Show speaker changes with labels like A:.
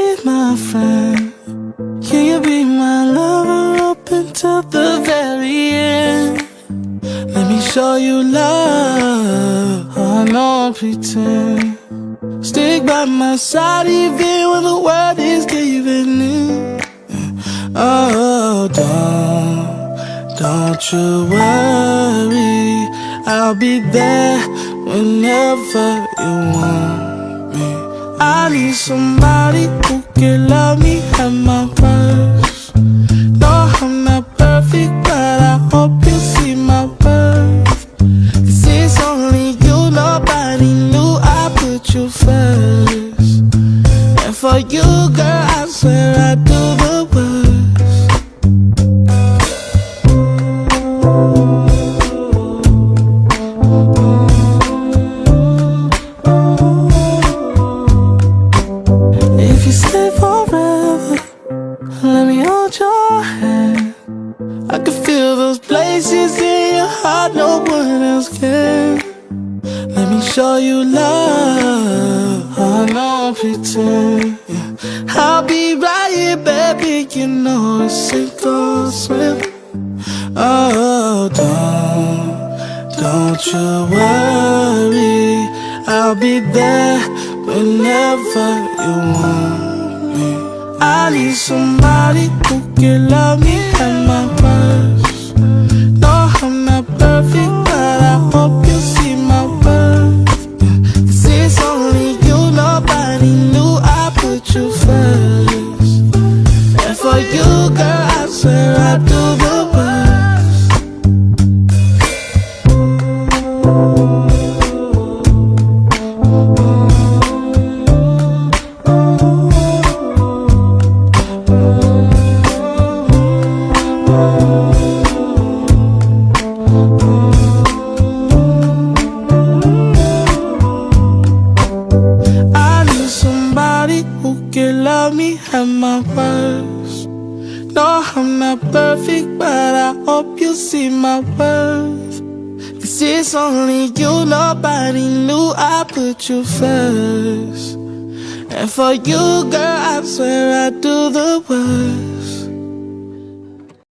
A: be my friend? Can you be my lover up until the very end? Let me show you love, I don't pretend. Stick by my side even when the world is giving in. Oh, don't you worry, I'll be there whenever you want me. I need somebody who can love me at my worst. No, I'm not perfect, but I hope you see my worth. 'Cause it's only you, nobody knew I put you first. And for you, girl, I swear I do the worst. If you stay forever, let me hold your hand. I can feel those places in your heart no one else can. Let me show you love, I don't pretend. I'll be right here, baby, you know it's sink or swim. Oh, don't you worry, I'll be there whenever you want me. I need somebody who can love me at my worst. No, I'm not perfect, but I hope you see my worth. 'Cause it's only you, nobody knew I put you first. And for you, girl, I swear I do the worst. At my worst. No, I'm not perfect, but I hope you see my worth. 'Cause it's only you, nobody knew I put you first. And for you, girl, I swear I do the worst.